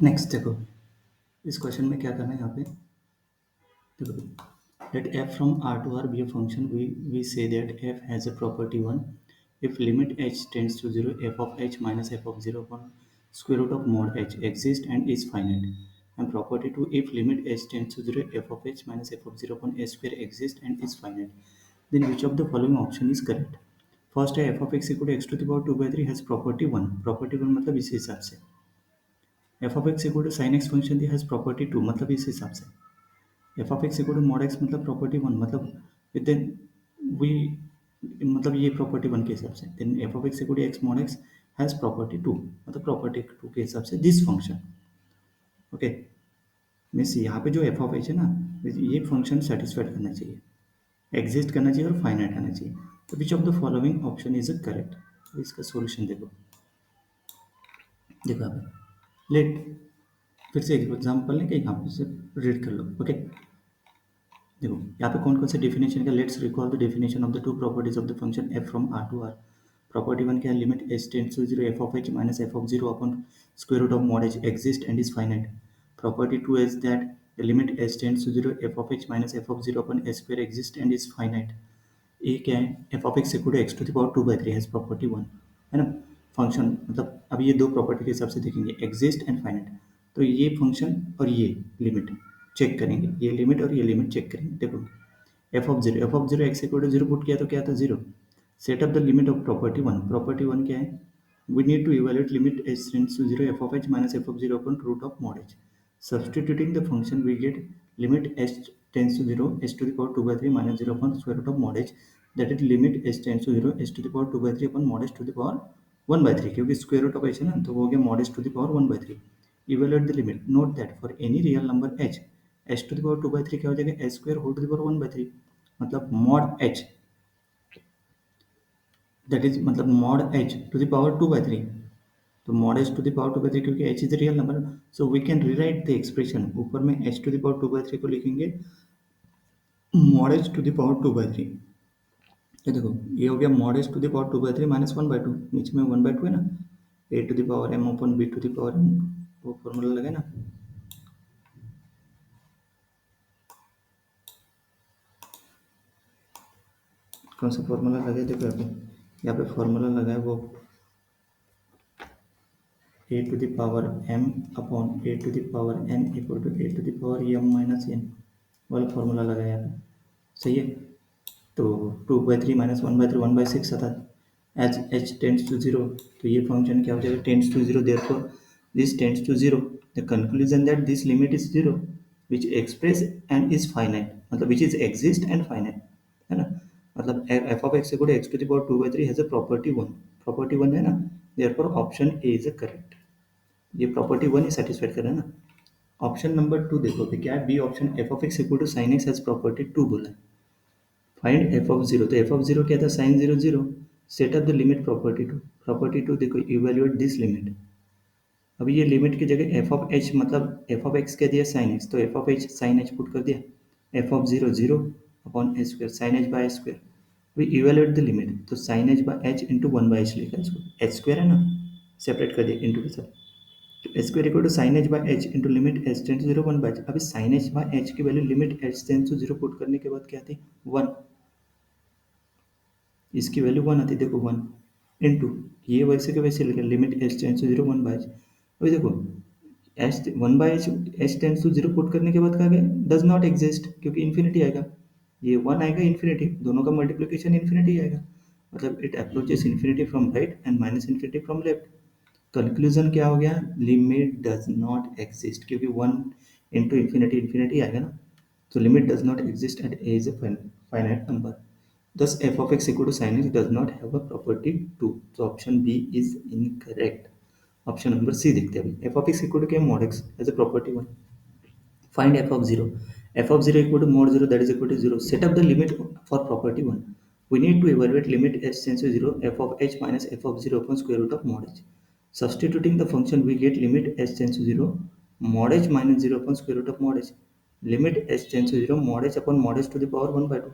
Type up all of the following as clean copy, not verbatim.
Next देखो, इस question में क्या करना है यहाँ पे। देखो, let f from R to R be a function. We say that f has a property 1 if limit h tends to 0, f of h minus f of 0 upon square root of mod h exists and is finite. And property 2, if limit h tends to 0, f of h minus f of 0 upon h square exists and is finite. Then which of the following option is correct? First है f of x equal to x to the power 2 by 3 has property 1. property 1 मतलब इस हिसाब से f of x equal to sin x function दिया has property 2 मतलब इस हिसाब से f of x equal to mod x मतलब प्रॉपर्टी वन मतलब देन वी मतलब ये प्रॉपर्टी वन के हिसाब से then f of x equal to x mod x has property two मतलब प्रॉपर्टी टू के हिसाब से दिस फंक्शन। ओके, मीन्स यहाँ पे जो एफ ऑफ एक्स है ना, ये फंक्शन सेटिस्फाइड करना चाहिए, एग्जिस्ट करना चाहिए और फाइनाइट आना चाहिए। तो which of the following option is correct. तो इसका सॉल्यूशन देखो, देखो यहाँ पे लेट फिर से एक एग्जाम्पल है कि यहाँ पे से रीड कर लो। ओके, देखो यहाँ पे कौन कौन से डेफिनेशन का, let's recall the definition of the two properties of the function f from R to R. Property one क्या है, limit h tends to zero f of h minus f of zero upon square root of mod h exist and is finite. Property two is that the limit h tends to zero f of h minus f of zero upon h square exist and is finite. ये क्या है, f of x equal to x to the power two by three has property one, है ना। Function मतलब अब ये दो property के हिसाब से देखेंगे, एग्जिस्ट एंड फाइनाइट। तो ये फंक्शन और ये लिमिट चेक करेंगे, ये लिमिट और ये लिमिट चेक करेंगे। देखो f of zero x equal to zero put किया तो क्या था, zero. Set up the limit of property one. Property one क्या है, we need to evaluate limit h tends to 0 f of h minus f of 0 upon root of mod h. Substituting the function, we get limit h tends to 0 h to the power 2 by 3 minus 0 upon square root of mod h, that is limit h tends to 0 h to the power 2 by 3 upon mod h to the power 1 by 3, क्योंकि square root of h है ना, तो वो हो गया mod h to the power 1 by 3. Evaluate the limit. Note that for any real number h to the power 2 by 3 क्या हो जाएगा, h square whole to the power 1 by 3, मतलब mod h, that is मतलब mod h to the power 2 by 3. तो mod h to the power 2 by 3 क्योंकि h is real number, so we can rewrite the expression. ऊपर में h to the power 2 by 3 को लिखेंगे mod h to the power 2 by 3। तो देखो ये हो गया mod h to the power 2 by 3 minus 1 by 2, नीचे में 1 by 2 है ना, a to the power m upon b to the power m, वो फॉर्मूला लगे ना। कौन सा फॉर्मूला लगे, देखो यहाँ पे फॉर्मूला लगा है वो a to the power m upon a to the power n equal to a to the power m minus n वाला फॉर्मूला लगा है यहाँ पे, सही है। तो 2/3 माइनस 1/3 1/6 आता है, h h tends to zero, तो ये फंक्शन क्या हो जाएगा, tends to zero, therefore this tends to zero, the conclusion that this limit is zero which express and is finite, मतलब which is exist and finite, है ना। मतलब f of x equal to x to the power 2/3 has a property one, property one है ना, therefore option A is a correct. ये property one ही satisfied कर रहा है ना। ऑप्शन नंबर टू देखो कि क्या है, B option f of x equal to sine x has property two बोला है। फाइंड एफ ऑफ जीरो, तो एफ ऑफ जीरो क्या था, sine zero zero. Set up the limit property two, property two देखो इवेल्युएट दिस लिमिट। अब ये limit की जगह एफ ऑफ एच, मतलब एफ ऑफ एक्स क्या दिया, साइन एक्स, तो f of h sine h put कर दिया, f of zero zero upon h square, sine h by h square. We evaluate the limit, तो sine h by h into one by h लिखा है इसको, H square है ना, separate कर दिया इंटू के साथ। H square equal to sine h by h into limit h tends to zero one by h. अभी साइन एच बाय एच की value limit h tends to zero put करने के बाद क्या आती, वन, इसकी वैल्यू वन आती है, देखो वन इंटू ये वैसे के वैसे लिखा limit h tends to zero one by h. अभी देखो h one by h, h tends to zero put करने के बाद क्या गया, डज नॉट एग्जिस्ट, क्योंकि इन्फिनिटी आएगा, ये वन आएगा इन्फिनिटी, दोनों का मल्टीप्लिकेशन इन्फिनिटी आएगा, मतलब it approaches infinity from right and minus infinity from left. Conclusion क्या हो गया, लिमिट डज नॉट एग्जिस्ट, क्योंकि वन इंटू इन्फिनिटी इन्फिनिटी आएगा ना, तो limit does not exist and a is a finite number. Thus f of x equal to sin x does not have a property 2. So option B is incorrect. Option number C देखते हैं अभी। f of x equal to क्या, mod x as a property 1. Find f of 0. F of 0 equal to mod 0, that is equal to 0. Set up the limit for property 1. We need to evaluate limit h tends to 0 f of h minus f of 0 upon square root of mod h. Substituting the function, we get limit h tends to 0 mod h minus 0 upon square root of mod h. Limit h tends to 0 mod h upon mod h to the power 1 by 2.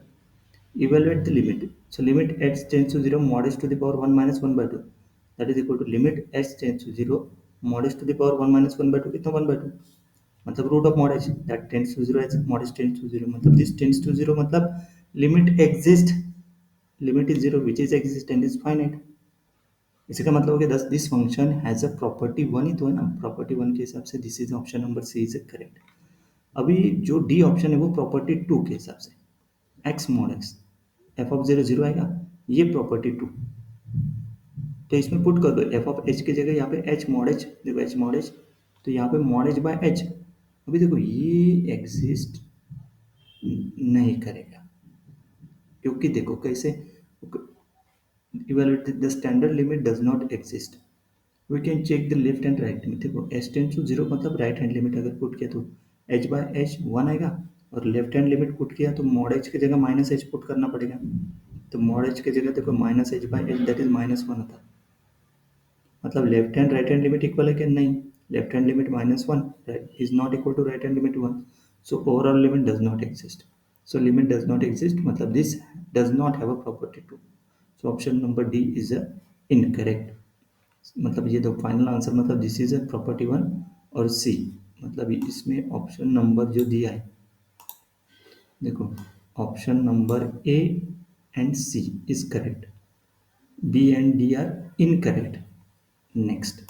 Evaluate the limit. So limit h tends to 0 mod h to the power 1 minus 1 by 2, that is equal to limit h tends to 0 mod h to the power 1 - 1/2 कितना 1/2, मतलब root of mod h that tends to zero h mod h tends to zero, मतलब this tends to zero मतलब limit exist, limit is zero which is exist and is finite. इसी का मतलब हो गया this function has a property one ही तो है ना, प्रॉपर्टी वन के हिसाब से this is option number C is correct. अभी जो डी ऑप्शन है वो प्रॉपर्टी टू के हिसाब से x mod x F of zero zero आएगा, ये प्रॉपर्टी टू, तो इसमें पुट कर दो एफ ऑफ एच की जगह यहाँ पे एच मॉड एच, देखो एच मॉड एच, तो यहाँ पे मॉड एच बाय एच, अभी देखो ये एग्जिस्ट नहीं करेगा, क्योंकि देखो कैसे evaluate the standard limit does not exist, we can check the left and right limit, देखो एच टेंस टू जीरो मतलब राइट हैंड लिमिट अगर पुट किया तो एच बाय एच वन आएगा, और लेफ्ट हैंड लिमिट पुट किया तो mod H की जगह माइनस एच पुट करना पड़ेगा, तो मॉड एच की जगह देखो minus h by h that is -1 होता, मतलब left hand right hand limit equal है क्या, नहीं, left hand limit -1 is not equal to right hand limit 1, so overall limit does not exist, so limit does not exist मतलब this does not have a property 2, so option number D is a incorrect, मतलब ये दो final answer, मतलब this is a property 1 और सी, मतलब इसमें option number जो दिया है देखो option number A and C is correct, B and D are incorrect. Next